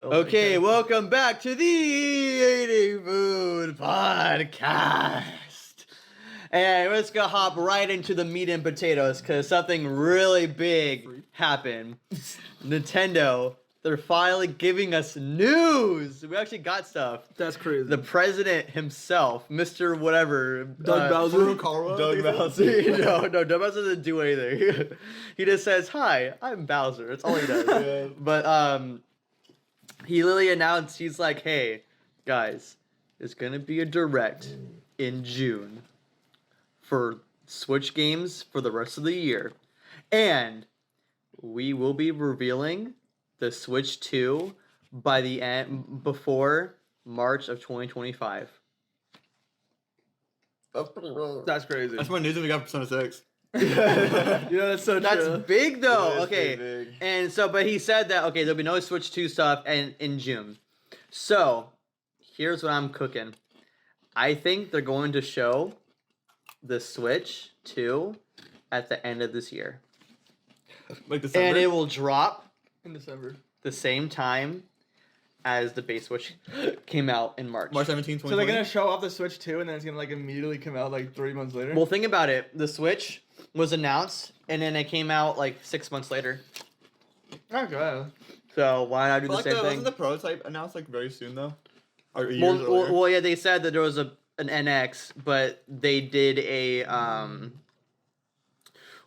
Okay, welcome back to the Eating Food Podcast. And let's go hop right into the meat and potatoes because something really big happened. Nintendo, they're finally giving us news. We actually got stuff. That's crazy. The president himself, Mr. Whatever. Doug Bowser. Doug Bowser. No, Doug Bowser doesn't do anything. He just says, "Hi, I'm Bowser." That's all he does. Yeah. But he literally announced, he's like, "Hey, guys, there's gonna be a direct in June for Switch games for the rest of the year, and we will be revealing the Switch 2 by the end before March of 2025." That's pretty rare. That's crazy. That's more news than we got for Persona 6. That's so That's true. big though. It is Okay. pretty big. And so, but he said that, okay, there'll be no Switch 2 stuff in June. So, here's what I'm cooking. I think they're going to show the Switch 2 at the end of this year. Like December. And it will drop In December. the same time as the base Switch came out in March. March 17, So they're 2020. gonna show off the Switch 2 and then it's gonna like immediately come out like 3 months later? Well, think about it. The Switch was announced, and then it came out like 6 months later. Oh god. So, why not do But the like same thing? wasn't the prototype announced like very soon though? Or years Well, earlier? well, yeah, they said that there was an NX, but they did a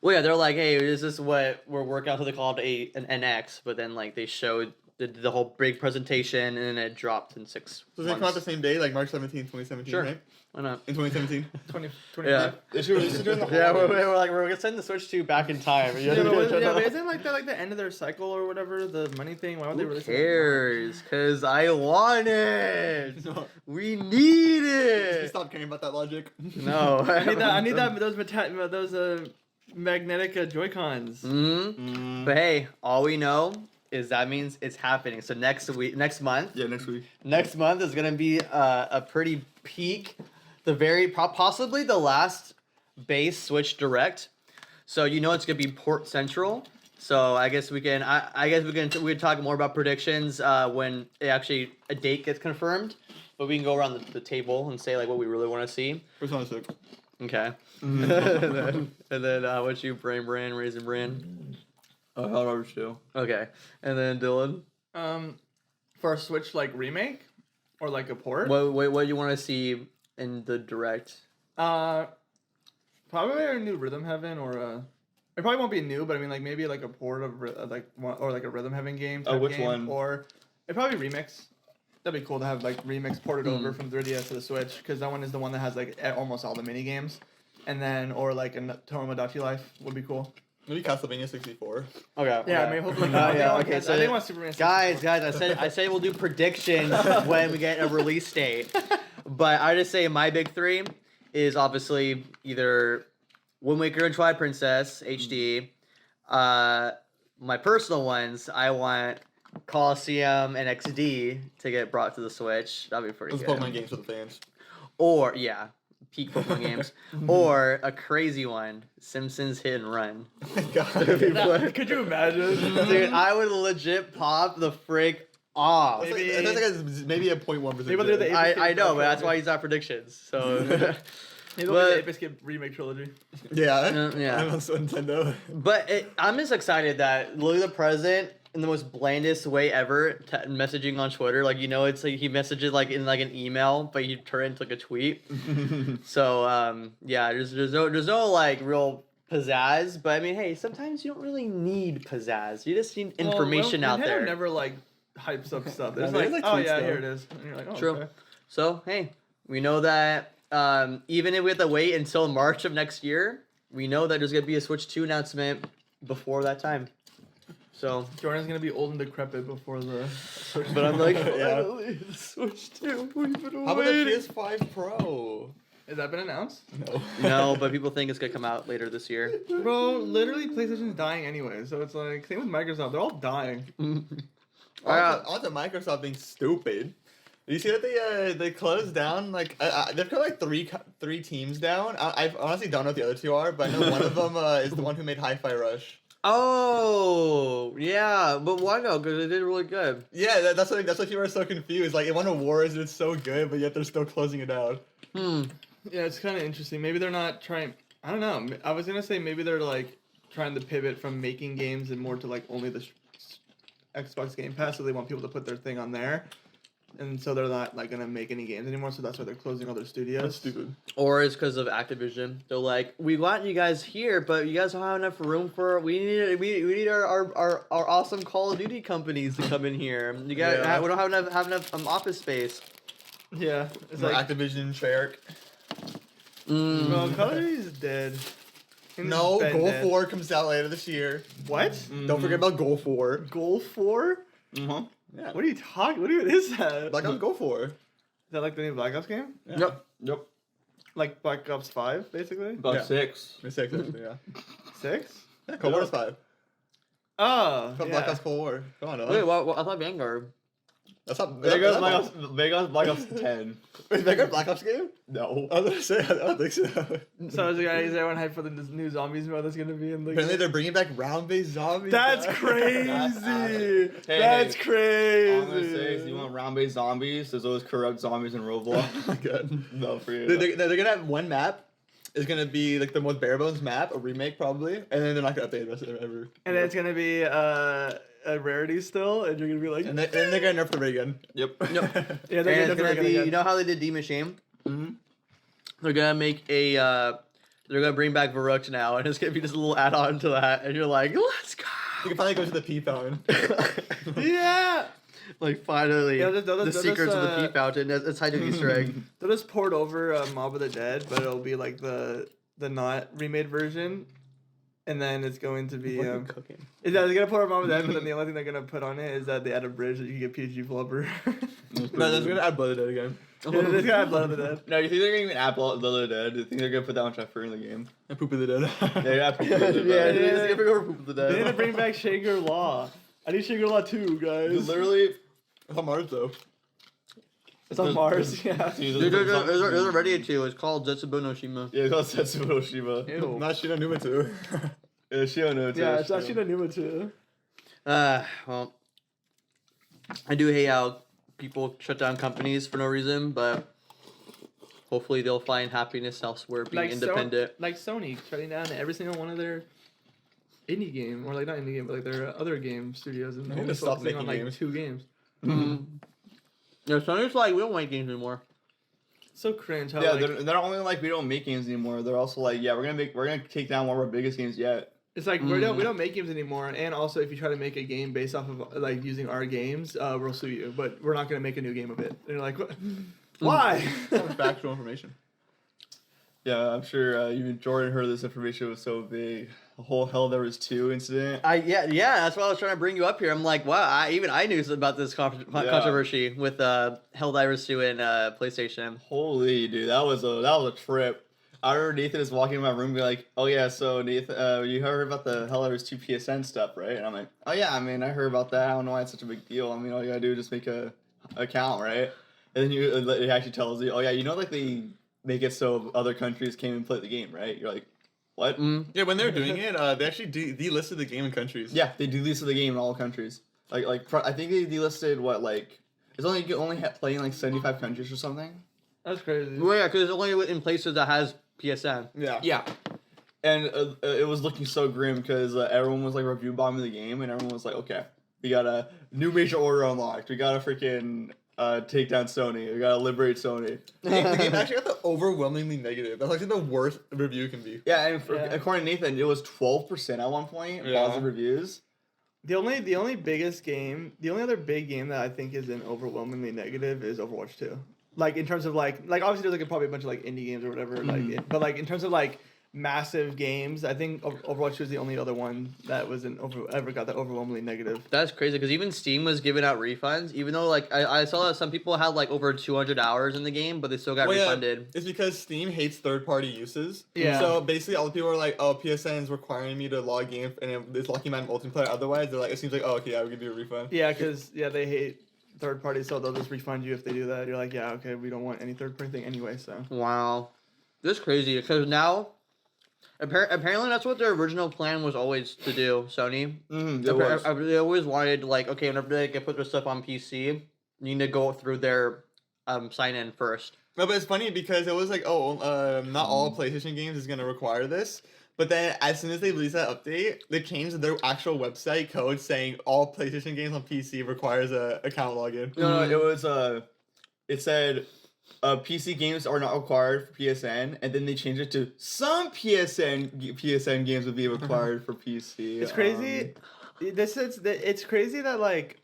Well, yeah, they're like, hey, this is what we're working on. So they called it an NX, but then like they showed the whole big presentation, and then it dropped in 6 So they come out months. the same day, like March 17, 2017, Sure. right? Why not? In 2017. 20. Yeah. They should release it during the Yeah, holidays. we're like we're gonna send the Switch 2 back in time. Yeah, but isn't like that like the end of their cycle or whatever, the money thing? Why would they Who release cares? Cause I want it. No. We need You it. stop caring about that logic. No, it? I need that those magnetic Joy-Cons. Hmm. But hey, all we know is that means it's happening. So next month, Yeah, next week. next month is gonna be a pretty peak, possibly the last base Switch Direct. So you know it's gonna be Port Central. So I guess we can we can talk more about predictions when a date gets confirmed. But we can go around the table and say like what we really want to see. Persona 6. Okay. Mhm. and then what you Raisin Bran. However, still. Okay. And then Dylan, For a Switch like remake or like a port? what do you want to see in the Direct? Probably a new Rhythm Heaven or a. It probably won't be new, but I mean like maybe like a port of or like a Rhythm Heaven game. Oh, type which game, one? Or it probably remix. That'd be cool to have like remix ported over Mm. from 3DS to the Switch because that one is the one that has like almost all the mini games, and then or like a Tomodachi Life would be cool. Maybe Castlevania 64. Okay. Yeah, maybe hopefully. Yeah. Okay. So I think want Superman. guys, I said we'll do predictions when we get a release date. But I just say my big three is obviously either Wind Waker and Twilight Princess HD. My personal ones, I want Colosseum and XD to get brought to the Switch. That'd be pretty Those good. Pokemon games for the fans. Or yeah, peak Pokemon games. Or a crazy one, Simpsons Hit and Run. Oh my god. Could you imagine? Dude, I would legit pop the frick off. That's Maybe- like, that's like maybe a 0.1%. Maybe they're the- I know, but that's why he's not predictions. So, Maybe But- like the Biscuit remake trilogy. Yeah. Yeah. I'm on Nintendo. but I'm just excited that literally the president, in the most blandest way ever, messaging on Twitter. Like it's like he messages like in like an email, but he turned it into like a tweet. So yeah, there's no like real pizzazz. But I mean, hey, sometimes you don't really need pizzazz. You just need information Well, out Nintendo there. never like hypes up stuff. There's Yeah, like, there's, like, oh tweets, yeah, though. here it is. And you're like, oh, True. okay. So hey, we know that even if we have to wait until March of next year, we know that there's gonna be a Switch 2 announcement before that time. So, Jordan's gonna be old and decrepit before the. but I'm like, Yeah. finally, the Switch 2. We've been How about the waiting. PS5 Pro? Has that been announced? No. No, but people think it's gonna come out later this year. Bro, literally PlayStation's dying anyway, so it's like same with Microsoft. They're all dying. On to Microsoft being stupid. You see that they closed down like they've got like three teams down. I honestly don't know what the other two are, but I know one of them is the one who made Hi-Fi Rush. Oh, yeah, but why no? Because they did really good. Yeah, that's why people are so confused. Like it won awards and it's so good, but yet they're still closing it out. Hmm. Yeah, it's kind of interesting. Maybe they're not trying. I don't know. I was gonna say maybe they're like trying to pivot from making games and more to like only the Xbox Game Pass, so they want people to put their thing on there, and so they're not like gonna make any games anymore. So that's why they're closing all their studios. That's stupid. Or it's because of Activision. They're like, we want you guys here, but you guys don't have enough room for. We need our awesome Call of Duty companies to come in here. You guys, Yeah. we don't have enough office space. Yeah, it's No, like Activision, Treyarch. well, Call of Duty's dead. And No, it's been Goal dead. 4 comes out later this year. What? Don't forget about Goal 4. Goal 4? Mm-hmm. Yeah. What are you talking? What is that? Black Ops Goal 4. Is that like the new Black Ops game? Yeah. Yep. Yep. Like Black Ops 5, basically? About Yeah. 6. It's 6, actually, yeah. 6? Yeah, Cold War is 5. Oh, From yeah. Black Ops Cold War. Come on, Wait, Noah. what? I thought Vanguard. That's not. There goes Black Black Ops 10. Wait, is Vanguard Black Ops game? No. I was gonna say, I don't think so. So is everyone hyped for the new zombies mode that's gonna be in the Apparently they're bringing back round-based zombies. That's guys. crazy! Hey, That's crazy! All I'm gonna say is, you want round-based zombies? There's always corrupt zombies in Roblox. Oh my god. No, for you. They're gonna have one map. It's gonna be like the most bare bones map, a remake probably, and then they're not gonna update the rest of it ever. And then it's gonna be a rarity still, and you're gonna be like, And then they're gonna nerf the ray gun. Yep. yeah, And they're it's gonna gonna be. You know how they did Demon Shame? Mm-hmm. They're gonna make a. They're gonna bring back Varrock now, and it's gonna be just a little add-on to that, and you're like, let's go. You can finally go to the pee fountain. yeah. Like finally, Yeah, they'll the just, secrets of the Pea Fountain. It's hiding Easter egg. They'll just port over Mob of the Dead, but it'll be like the not remade version, and then it's going to be. What are you cooking? They're gonna put over Mob of the Dead, but then the only thing they're gonna put on it is that they add a bridge that you can get PG Flubber. No, they're gonna add Blood of the Dead again. Yeah, they're gonna have Blood of the Dead. No, you think they're gonna even add Blood of the Dead? Do you think they're gonna put that much effort in the game? And Poop of the Dead. Yeah, Poop of the Dead. Yeah, it it is. is. Gonna bring over Poop of the They need to Dead. bring back Shangri-La. I need Shangri-La too, guys. Literally, It's on Mars though. It's on Mars. Yeah. There's already a two. It's called Zetsubo no Shima. Yeah, it's called Setsubo Shiba. Ew. Not Shino Numatsu. Yeah, she don't know too. Yeah, it's actually the Numa too. Well, I do hate how people shut down companies for no reason, but hopefully they'll find happiness elsewhere, being independent. Like Sony shutting down every single one of their indie game, or like not indie game, but like their other game studios, and They need only to stop focusing on making like games. 2 games. Mhm. Yeah, Sony's like, we don't make games anymore. So cringe. How Yeah, like, they're not only like we don't make games anymore. They're also like, yeah, we're gonna take down one of our biggest games yet. it's like we don't make games anymore, and also if you try to make a game based off of like using our games, we'll sue you. But we're not gonna make a new game of it. And you're like, what? Why? Factual information. Yeah, I'm sure even Jordan heard this information was so big. The whole Helldivers 2 incident. Yeah, that's why I was trying to bring you up here. I'm like, wow, I knew about this controversy with Helldivers 2 and PlayStation. Holy dude, that was a trip. I remember Nathan is walking in my room, be like, "Oh yeah, so Nathan, you heard about the Helldivers 2 PSN stuff, right?" And I'm like, "Oh yeah, I mean, I heard about that. I don't know why it's such a big deal. I mean, all you gotta do is just make a account, right?" And then it actually tells you, "Oh yeah, you know, like they make it so other countries came and play the game, right?" You're like, "What?" Yeah, when they were doing it, they actually delisted the game in countries. Yeah, they delisted the game in all countries. Like I think they delisted what like it's only you can only play in like 75 countries or something. That's crazy. Well, yeah, because it's only in places that has PSN. Yeah. Yeah. And it was looking so grim because everyone was like review bombing the game, and everyone was like, "Okay, we got a new major order unlocked. We gotta freaking take down Sony. We gotta liberate Sony." The game actually got the overwhelmingly negative. That's actually the worst review can be. Yeah, and Yeah. according to Nathan, it was 12% at one point Yeah. positive reviews. The only biggest game, the only other big game that I think is an overwhelmingly negative is Overwatch 2. Like in terms of like obviously there's like probably a bunch of like indie games or whatever but like in terms of like massive games, I think Overwatch 2 is the only other one that ever got that overwhelmingly negative. That's crazy because even Steam was giving out refunds, even though like I saw that some people had like over 200 hours in the game, but they still got Well, yeah, refunded. it's because Steam hates third-party uses. Yeah. So basically, all the people are like, "Oh, PSN is requiring me to log in, and it's locking my multiplayer." Otherwise, they're like, "It seems like, oh, okay, yeah, we'll give you a refund." Yeah, because they hate third parties, so they'll just refund you if they do that. You're like, yeah, okay, we don't want any third party thing anyway. So Wow, this is crazy because now Apparently, that's what their original plan was always to do. Sony. They always wanted like, okay, whenever they can put their stuff on PC, you need to go through their sign in first. No, but it's funny because it was like, not all PlayStation games is gonna require this. But then, as soon as they released that update, they changed their actual website code saying all PlayStation games on PC requires a account login. No, it was it said PC games are not required for PSN, and then they changed it to some PSN games would be required for PC. It's crazy. It's crazy that like.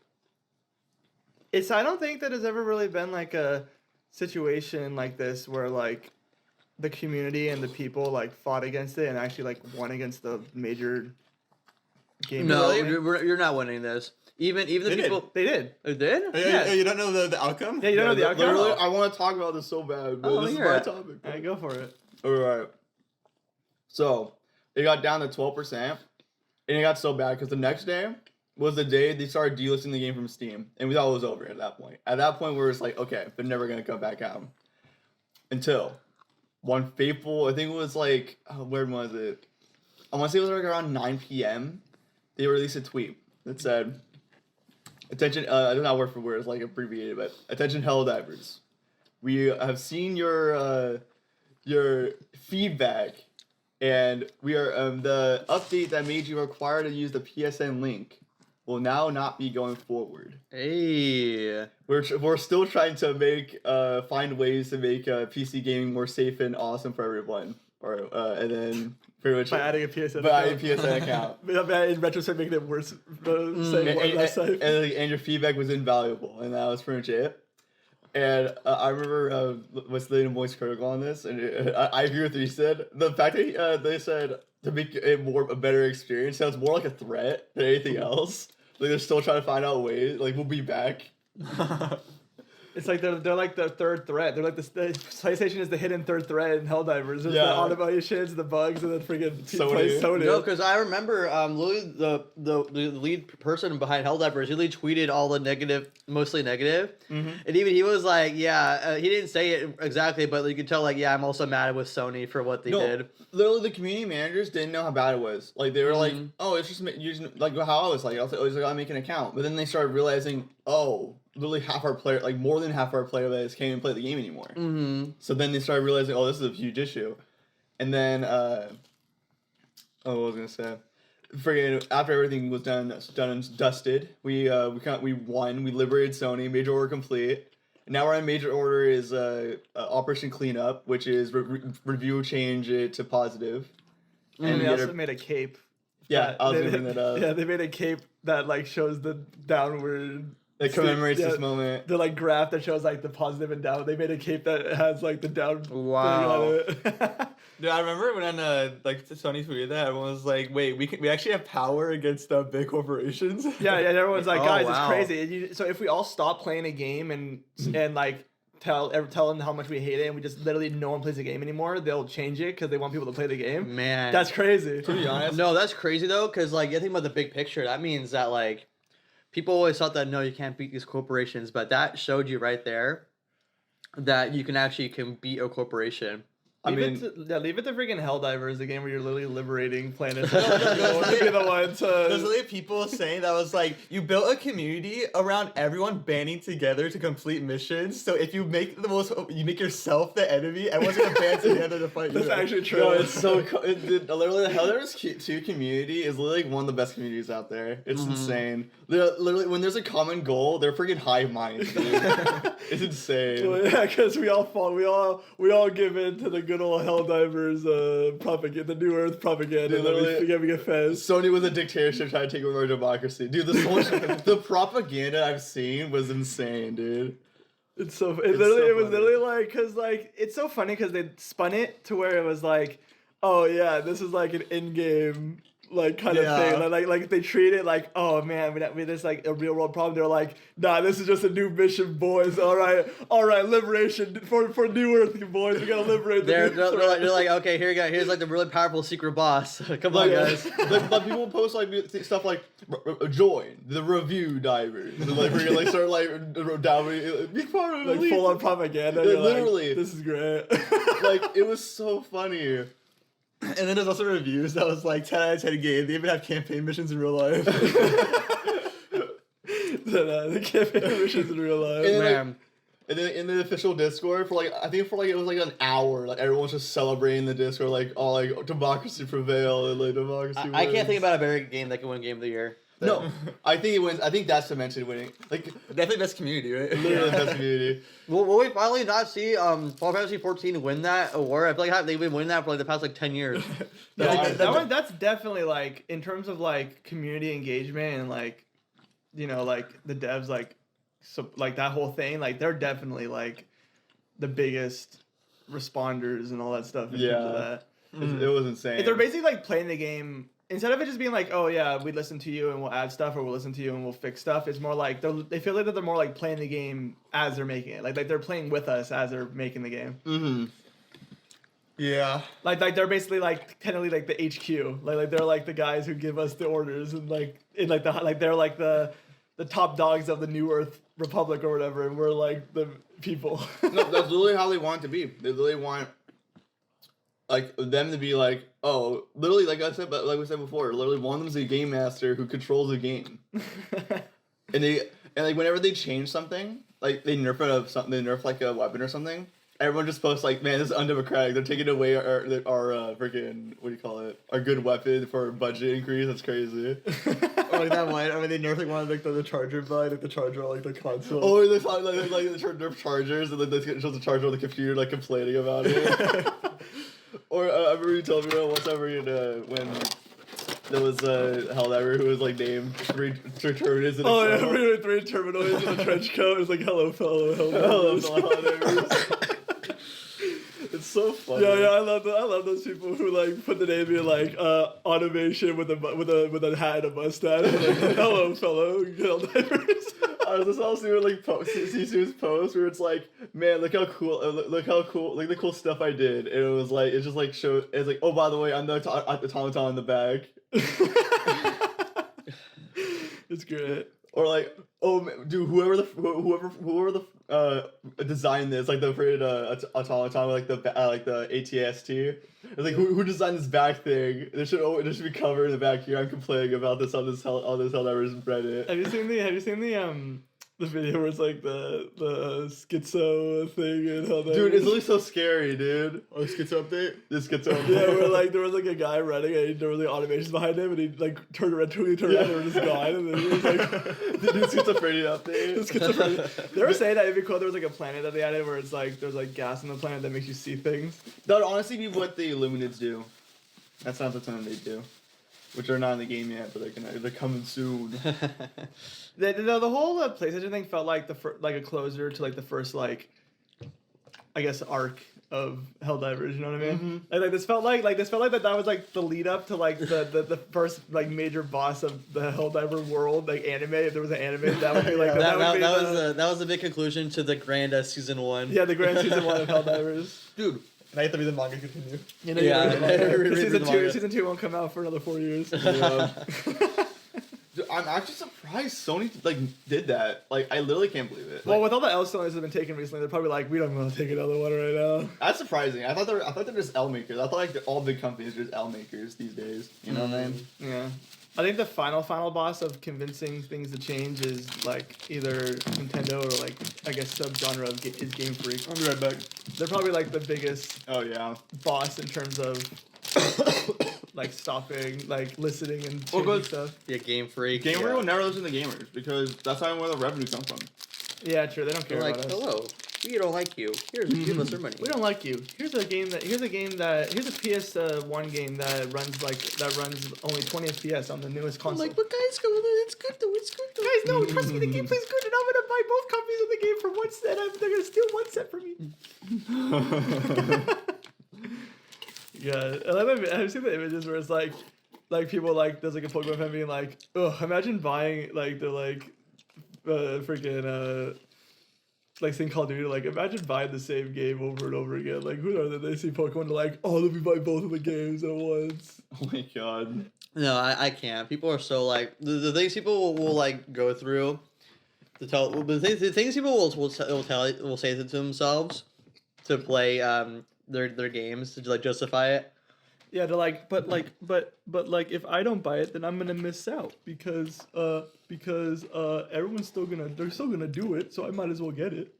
I don't think that there's ever really been like a situation like this where like the community and the people like fought against it and actually like won against the major game. No, developer. you're not winning this. Even the They people. They did. They did? Yeah. You don't know the outcome? Yeah, you don't know the outcome. Literally, I want to talk about this so bad, but Oh, this is hear my it. topic. All right, go for it. All right. So it got down to 12%, and it got so bad because the next day was the day they started delisting the game from Steam, and we thought it was over at that point. At that point, we were just like, okay, they're never gonna come back out. Until one fateful, I think it was like, when was it? I want to say it was like around 9 p.m. They released a tweet that said, "Attention, I don't know word for word, it's like abbreviated, but attention, Helldivers. We have seen your feedback, and we are the update that made you required to use the PSN link will now not be going forward. Hey. We're still trying to make find ways to make PC gaming more safe and awesome for everyone, or and then pretty much By adding a PSN. by adding a PSN account." In retrospect, making it worse. Saying more less safe. And your feedback was invaluable, and that was pretty much it. And I remember was Lane Moist critical on this, and I agree with what he said. The fact that they said to make it a better experience sounds more like a threat than anything else. Like they're still trying to find out ways. Like we'll be back. It's like they're like the third threat. They're like the PlayStation is the hidden third threat in Helldivers. There's Yeah. the automations, the bugs, and then freaking Sony. Sony. No, because I remember Louis, the lead person behind Helldivers, he tweeted all the mostly negative. Mm-hmm. And even he was like, yeah, he didn't say it exactly, but you could tell, like, yeah, I'm also mad with Sony for what they did. Literally, the community managers didn't know how bad it was. Like they were like, "Oh, it's just using like how I was like, I was like, I'll make an account." But then they started realizing, oh, literally half our player, like more than half our player base can't even play the game anymore. Mm-hmm. So then they started realizing, oh, this is a huge issue. And then, what was I gonna say? Friggin' after everything was done and dusted, we won. We liberated Sony. Major order complete. And now our major order is Operation Cleanup, which is review change it to positive. And they get also made a cape. Yeah, I was they- gonna bring that up. Yeah, they made a cape that like shows the downward. That commemorates yeah, this moment. The like graph that shows like the positive and down. They made a cape that has like the down. Wow. thing on it. Dude, I remember when like Sony tweeted that, everyone was like, "Wait, we actually have power against big corporations." Yeah, and everyone's like, Oh, guys, wow. it's crazy. So if we all stop playing a game and like tell them how much we hate it, and we just literally no one plays the game anymore, they'll change it because they want people to play the game. Man. That's crazy. To be honest, No, that's crazy, though, because, like, you think about the big picture. That means that, like, people always thought that, no, you can't beat these corporations, but that showed you right there that you can beat a corporation. Leave it to freaking Helldivers, the game where you're literally liberating planets. You're the one there's to. literally people saying that was like, you built a community around everyone banding together to complete missions. So if you make you make yourself the enemy, everyone's gonna band together to fight That's you. actually true. No, it's so literally the Helldivers 2 community is literally like one of the best communities out there. It's insane. Literally, when there's a common goal, they're freaking hive minds, dude. It's insane. Well, yeah, because we all fall. We all give in to the good old Helldivers propaganda, the New Earth propaganda. Dude, That we literally- forget we get fed. Sony was a dictatorship trying to take over our democracy, dude. The propaganda I've seen was insane, dude. It's so. so It was funny. literally like, cause like it's so funny because they spun it to where it was like, oh yeah, this is like an in-game like kind of Yeah. thing. Like they treat it like, oh man, there's like a real world problem. They're like, nah, this is just a new mission, boys. All right, liberation for New Earth, boys. We gotta liberate the They're, new they're, Earth. like, they're like, okay, here's like the really powerful secret boss. Come on, guys. Like people post like stuff like join the review divers, and like we're gonna like start like down be part of Like elite. full on propaganda. Yeah, You're like, literally. this is great. Like it was so funny. And then there's also reviews that was like 10 out of 10 game. They even have campaign missions in real life. The campaign missions in real life. And then, like, Man, and then in the official Discord for like, I think for like, it was like an hour, like everyone's just celebrating the Discord, like all like democracy prevail and like democracy I can't wins. think about a better game that can win Game of the Year. No, I think it wins. I think that's Dimension winning. Like Definitely best community, right? literally the best community. Will we finally not see Final Fantasy 14 win that award? I feel like they've been winning that for like the past like 10 years. No, Yeah, that's definitely like in terms of like community engagement and like, you know, like the devs like, so like that whole thing, like they're definitely like the biggest responders and all that stuff. In terms of Yeah. that. It was insane. They're basically like playing the game instead of it just being like, oh yeah, we listen to you and we'll add stuff, or we'll listen to you and we'll fix stuff. It's more like they feel like that they're more like playing the game as they're making it. Like they're playing with us as they're making the game. Mm-hmm. Yeah. Like they're basically like technically like the HQ. Like they're like the guys who give us the orders and like in like they're like the top dogs of the New Earth Republic or whatever, and we're like the people. No, that's literally how they want it to be. They literally want like them to be like, oh, literally like I said, but like we said before, literally one of them's a game master who controls the game, and like whenever they change something, like they nerf it of something, they nerf like a weapon or something. Everyone just posts like, man, this is undemocratic. They're taking away our freaking, what do you call it? Our good weapon for a budget increase. That's crazy. Or like that one. I mean, they nerfed like one of like the charger bud, like the charger on like the console. Oh, they find like the nerf chargers, and then they show the charger on the computer like complaining about it. Or I remember you told me once I read when there was Helldiver who was like named three terminators in a Oh yeah, photo. we were 3 terminals in a trench coat. It's like hello fellow Hello, hello. Helldivers. It's so funny. Yeah, I love those people who like put the name in like automation with a hat and a mustache. Like, hello, fellow Helldivers. I was just also doing like Sisu's post where it's like, man, look how cool, like the cool stuff I did, and it was like, it just like showed, it's like, oh, by the way, I'm the automaton in the back, It's great. or like, oh, dude, whoever the designed this, like the automaton, like the ATST, it's like who designed this back thing? It should be covered in the back here. I'm complaining about this on this Helldivers Reddit. Have you seen the video where it's like the schizo thing and how that Dude, it's really so scary, dude. Oh, schizo update. This gets over. yeah, where like there was like a guy running and there was like automations behind him and he like turned around and they were just gone and then he was like The new schizophrenia update. schizophrenia. They were saying that it'd be cool if there was like a planet that they added where it's like there's like gas on the planet that makes you see things. That would honestly be what the Illuminids do. That sounds like something they do. Which are not in the game yet, but they're coming soon. The whole PlayStation thing felt like like a closer to like the first like I guess arc of Helldivers, you know what I mean? And like this felt like that was like the lead up to like the first like major boss of the Helldiver world, like anime. If there was an anime, that would be like that was the big conclusion to the grand season 1. yeah, the grand season 1 of Helldivers. Dude, and I have to read the manga continue. You know, Yeah. season 2 won't come out for another 4 years. Dude, I'm actually surprised Sony like did that. Like, I literally can't believe it. Well, Like, with all the L stories that have been taken recently, they're probably like, we don't want to take another one right now. that's surprising. I thought they're just L makers. I thought like all big companies are just L makers these days. You know what I mean? Yeah. I think the final boss of convincing things to change is like either Nintendo or like I guess subgenre of is Game Freak. I'll be right back. They're probably like the biggest Oh yeah. boss in terms of like stopping, like listening and Well, changing good. stuff. Yeah, Game Freak. Game yeah. Freak will never listen to gamers because that's not where the revenue comes from. Yeah, true. They don't care They're like, about us. hello, we don't like you. Here's give us our money. We don't like you. Here's a PS1 game that runs only 20 FPS on the newest I'm console. like, but guys, it's good though. It's good though. Guys, no, trust me, the gameplay's good, and I'm gonna buy both copies of the game for 1 cent. They're gonna steal 1 cent from me. Yeah, I've seen the images where it's like people like there's like a Pokemon fan being like, oh, imagine buying like the freaking like thing Call of Duty. Like, imagine buying the same game over and over again. Like, who knows that they see Pokemon, they're like, oh, let me buy both of the games at once. Oh my god. No, I can't. People are so like the things people will like go through to tell. The things people will say to themselves to play their games to like justify it Yeah, they're like, but if I don't buy it, then I'm gonna miss out because everyone's they're still gonna do it, so I might as well get it.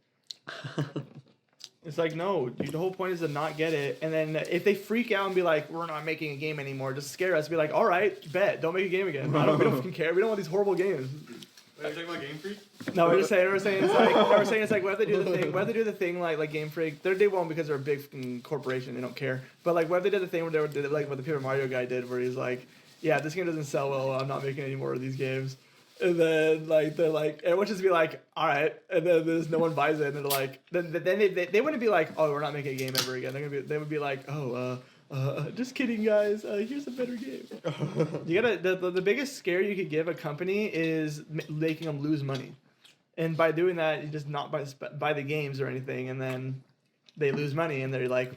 It's like, no, dude, the whole point is to not get it, and then if they freak out and be like, we're not making a game anymore, just scare us, be like, all right, bet, don't make a game again. We don't fucking care. We don't want these horrible games. Are you talking about Game Freak? No, we're saying it's like what if they do the thing like Game Freak, they won't because they're a big fucking corporation, they don't care. But like what if they did the thing where they did like what the Paper Mario guy did, where he's like, yeah, this game doesn't sell well, I'm not making any more of these games. And then like they're like everyone just be like, all right, and then there's no one buys it, and they're like, then they wouldn't be like, oh, we're not making a game ever again. They would be like, oh, just kidding, guys. Here's a better game. You gotta the biggest scare you could give a company is making them lose money, and by doing that, you just not buy the games or anything, and then they lose money, and they're like,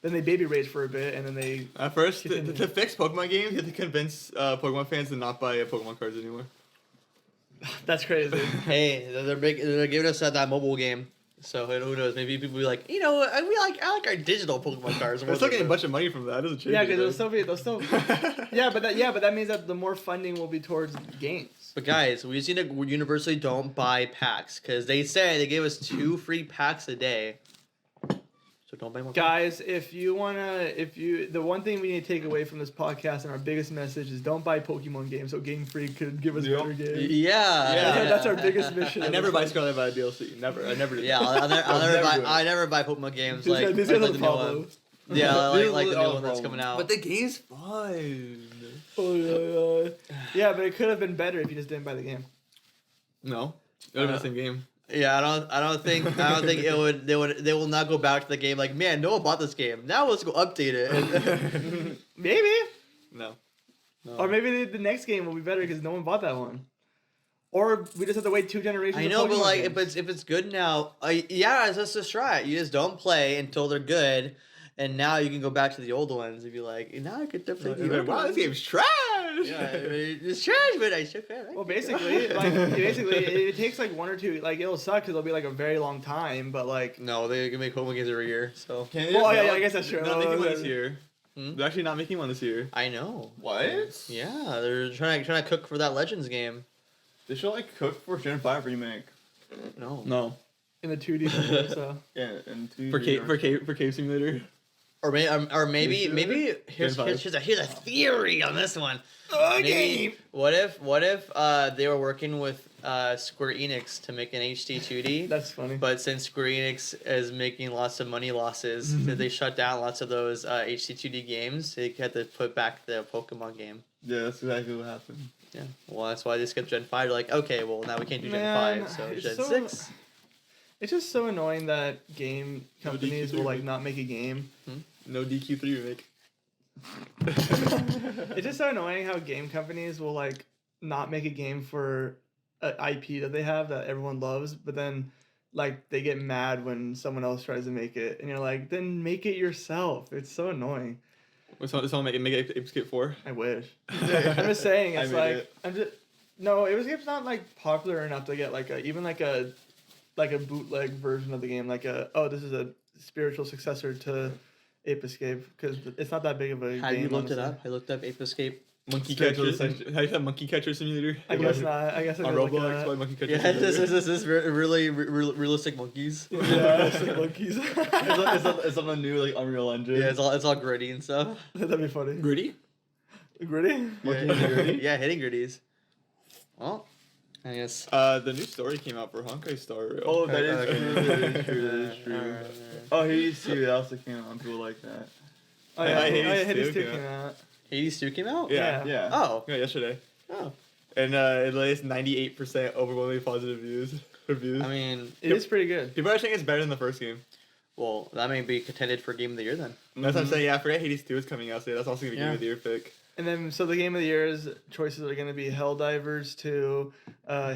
then they baby rage for a bit, and then they. At first, to fix Pokemon games, you have to convince Pokemon fans to not buy Pokemon cards anymore. That's crazy. Hey, they're giving us that mobile game. So who knows? Maybe people will be like, I like our digital Pokemon cards. They're still getting a bunch of money from that. It doesn't change. Yeah, because anything. they'll still. Yeah, but that means that the more funding will be towards games. But guys, we just need to universally don't buy packs because they say they gave us 2 free packs a day. So don't buy more. Guys, the one thing we need to take away from this podcast and our biggest message is don't buy Pokemon games so Game Freak could give us better games. Yeah. That's our biggest mission. I never buy Scarlet Violet DLC. Never. I never do. Yeah, I never buy Pokemon games These like guys like are the the new one. Pablos. Yeah, like the new Oh, one that's coming out. But the game's fun. Oh yeah. Yeah, but it could have been better if you just didn't buy the game. No, it would have been the same game. Yeah, I don't think they will not go back to the game like, man, no one bought this game. Now let's go update it. Maybe. No. Or maybe the next game will be better because no one bought that one. Or we just have to wait 2 generations. I of know, but Pokemon like games. if it's good now, yeah, let's just try it. You just don't play until they're good, and now you can go back to the old ones and be like, now I could definitely. You're like, wow, this game's trash. Yeah, I mean, it's trash, but I should care. Well, basically, it takes like 1 or 2. Like it'll suck because it'll be like a very long time, but like. No, they can make Pokemon games every year, so. Well, yeah, I guess that's true. They're not making one this year. Hmm? They're actually not making one this year. I know. What? Yeah, they're trying to cook for that Legends game. They should like cook for Gen 5 remake. No. No. In the 2D game, so. Yeah, and For Cave Simulator. Or maybe here's Gen 5. here's a theory on this one. Maybe, what if they were working with Square Enix to make an HD 2D? That's funny. But since Square Enix is making lots of money losses, that they shut down lots of those HD 2D games, they had to put back the Pokemon game. Yeah, that's exactly what happened. Yeah. Well, that's why they skipped Gen 5. They're like, okay, well now we can't do Man, Gen 5, so it's Gen so- 6. It's just so annoying that game No companies DQ3 will like remake. not make a game. No DQ3 remake. It's just so annoying how game companies will like not make a game for an IP that they have that everyone loves, but then like they get mad when someone else tries to make it, and you're like, then make it yourself. It's so annoying. Was someone make Ape Escape 4? I wish. I'm just saying, I it's made like it. I'm just no. It's not like popular enough to get like a bootleg version of the game. Like this is a spiritual successor to Ape Escape because it's not that big of a Have game. you looked it honestly. up? I looked up Ape Escape. Monkey Spiritual Catcher. How you have Monkey Catcher Simulator? I guess not. I guess I On could look it Roblox, up. play Monkey Catcher Yeah, Simulator. this is really realistic monkeys. Yeah, Yeah, it's like monkeys. It's on the new like Unreal Engine. it's all gritty and stuff. That'd be funny. Gritty? Gritty? Monkey gritty? Yeah, hitting gritties. Well, I guess. The new story came out for Honkai Star Rail. Oh, that is Okay. true. That is true. That is true. Alright. Oh, Hades 2. That also came out. People like that. Oh yeah, I hate Hades it 2 too, came out. Hades 2 came out? Yeah. Yeah. Yeah. Oh. Yeah, yesterday. Oh. And it lays 98% overwhelmingly positive reviews. I mean, It is pretty good. People are saying it's better than the first game. well, that may be contended for Game of the Year then. And that's what I'm saying. Yeah, I forget Hades 2 is coming out, so that's also going to be Yeah. Game of the Year pick. And then, so the game of the year's choices are going to be Helldivers 2,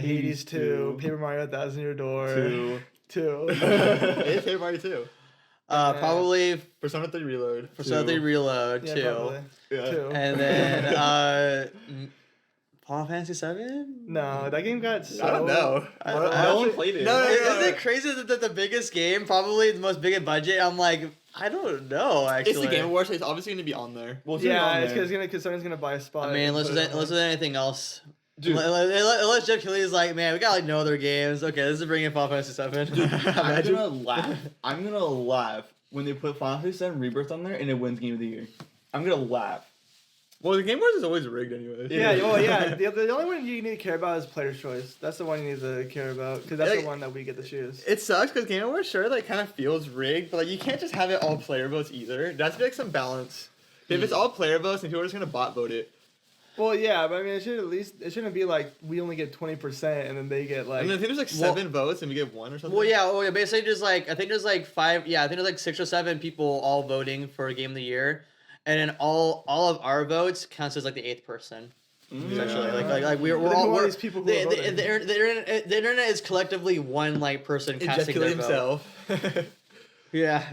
Hades 2, Paper Mario 1,000 Year Door 2. It's Paper Mario 2. Probably Persona 3 Reload. Persona 3 Reload Yeah, too. probably. Yeah. 2. And then Final Fantasy 7? No, that game got so. I don't know. No one played it. No, Isn't it crazy that the biggest game, probably the most big in budget? I'm like, I don't know. Actually, It's the Game Awards, so it's obviously gonna be on there. Well, Yeah, it's because someone's gonna buy a spot. I mean, and unless put there's it on. anything else. Dude. Unless Jeff Keighley's like, man, we got like no other games. Okay, this is bringing Final Fantasy 7. I'm gonna laugh. I'm gonna laugh when they put Final Fantasy VII Rebirth on there and it wins Game of the Year. I'm gonna laugh. Well, the Game Awards is always rigged anyway. Yeah, well, yeah. The only one you need to care about is Player's Choice. That's the one you need to care about because that's Like- the one that we get to choose. It sucks because Game Awards sure like kind of feels rigged, but like you can't just have it all player votes either. There has to be like some balance. If it's all player votes, then people are just gonna bot vote it. Well, yeah, but I mean, it shouldn't be like we only get 20% and then they get like. And then I think there's like 7 votes and we get 1 or something. Well, yeah, basically just like I think there's like 5. Yeah, I think there's like 6 or 7 people all voting for Game of the Year, and then all of our votes counts as like the 8th person. Essentially, like we're But then all who are we're, these people who the, are the, voting? the internet is collectively one like person casting their vote. himself. Yeah.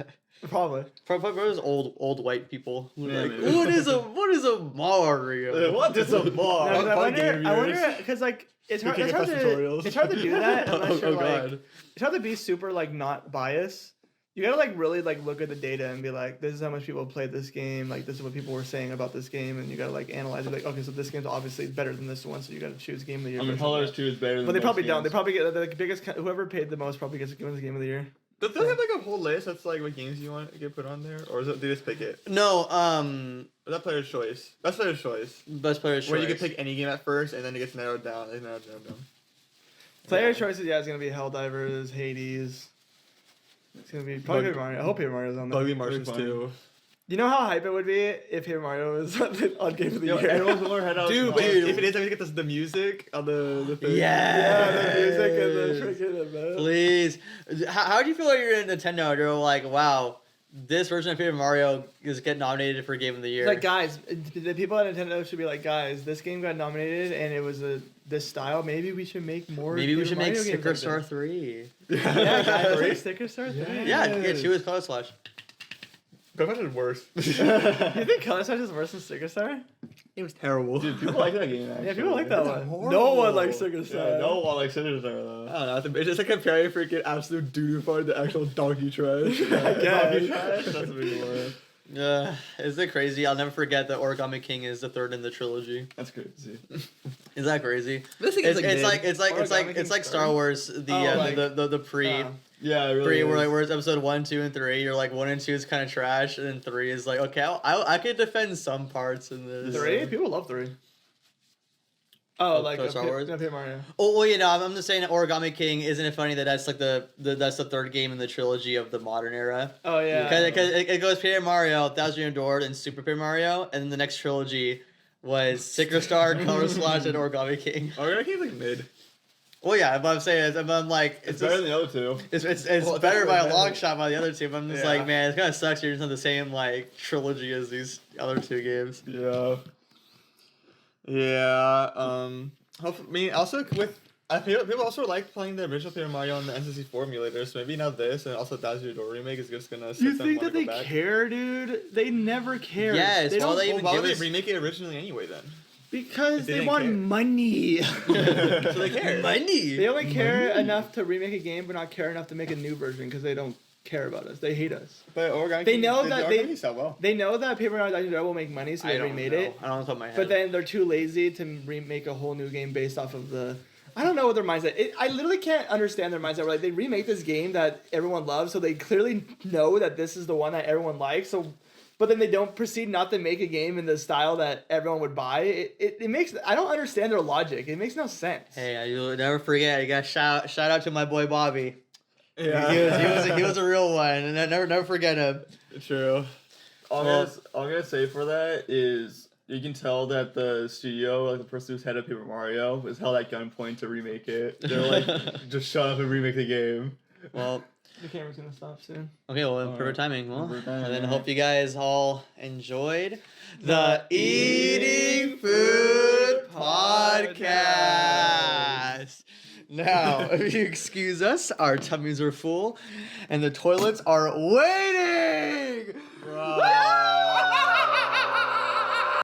Probably. Probably those old white people. Who are Yeah, like, maybe. what is a Mario? What is a bar? No, 'cause fun game I viewers. wonder, because like it's hard, Looking it's hard at to tutorials. it's hard to do that unless you're Oh, like God. it's hard to be super like not biased. You gotta like really like look at the data and be like, this is how much people played this game. Like this is what people were saying about this game, and you gotta like analyze it. Like okay, so this game's obviously better than this one, so you gotta choose game of the year. I mean, based on Colors that. 2 is better than But they most probably don't. They games. probably get the biggest. Whoever paid the most probably gets given the game of the year. Does they have like a whole list that's like what games you want to get put on there, or is it they just pick it? No, Or is that Player's Choice? That's Player's Choice. best player choice. Where you can pick any game at first, and then it gets narrowed down. It's narrowed down. Player Yeah. choices, yeah, it's gonna be Helldivers, Hades. It's gonna be probably Bug- Paper Mario. I hope Paper Mario's on there. Buggy Martians fun. too. You know how hype it would be if Paper Mario was on Game of the Yo, Year? everyone's pulling their head out. Dude, of but the if it is, then we get the music on the thing. Yeah, the music and Yes. the freaking event. Please. How do you feel like you're in Nintendo? You're like, wow, this version of Paper Mario is getting nominated for Game of the Year. Like, guys, the people at Nintendo should be like, guys, this game got nominated and it was this style. Maybe we should make more. maybe we Paper should make Mario games Sticker like Star this. 3. Yeah, guys, Three? like Sticker Star 3. Yeah, get 2 with Color Slash. But is worse. You think Color Slash is worse than Sticker Star? It was terrible. Dude, people like that game. Actually. Yeah, people like that It's one. horrible. No one likes Sticker Star. Yeah, no one likes Cinder Star though. I don't know. It's just like comparing freaking absolute doo-doo part to actual donkey trash. guess. That's a big one. Is it crazy? I'll never forget that Origami King is the 3rd in the trilogy. That's crazy. Is that crazy? This thing It's, is it's like mid. it's like Star Wars the pre. Yeah, it really. Three, is. where it's episode 1, 2, and 3. You're like 1 and 2 is kind of trash, and then 3 is like okay, I could defend some parts in this. 3? People love 3. Oh, like Star Wars? Paper Mario. Oh well, you know, I'm just saying that Origami King. Isn't it funny that that's like that's the 3rd game in the trilogy of the modern era? Oh, yeah. Because it goes Paper Mario, Thousand Year Door, and Super Paper Mario, and then the next trilogy was Sticker Star, Color Slash, and Origami King. Origami King's like mid. Well, yeah, but I'm saying is, I'm like, It's better than the other two. it's Well, better by a better. long shot by the other two. But I'm just Yeah. like, man, it kind of sucks. You're just on the same like trilogy as these other 2 games. Yeah. Yeah. I mean, also with I feel people also like playing the original Paper Mario on the N64 emulator, so maybe now this and also Thousand Year Door remake is just gonna. You set them think wanna that they go back. care, dude? They never care. Yes, they well, don't they Well, even why give would us they remake it originally anyway then? because If they they didn't want care. money. So they care. money. They only care enough to remake a game, but not care enough to make a new version because they don't care about us. They hate us. But Origami They King- know the that Origami they- King sell well. They know that Paper Mario Thousand Year Door will make money, so they remade it. I don't know off my head. But then they're too lazy to remake a whole new game based off of the. I don't know what their mindset. I literally can't understand their mindset. Where like they remake this game that everyone loves, so they clearly know that this is the one that everyone likes. So, but then they don't proceed not to make a game in the style that everyone would buy. It makes. I don't understand their logic. It makes no sense. hey, you'll never forget. You got shout out to my boy Bobby. Yeah. He was a real one, and I never forget him. True. All Well- I'm gonna say for that is you can tell that the studio, like the person who's head of Paper Mario, was held at gunpoint to remake it. They're like, just shut up and remake the game. Well, The camera's gonna stop soon. okay, well, Alright. perfect timing. Well, Perfect timing, and then alright. hope you guys all enjoyed the Eating Food Podcast. Now, if you excuse us, our tummies are full, and the toilets are waiting. Woo!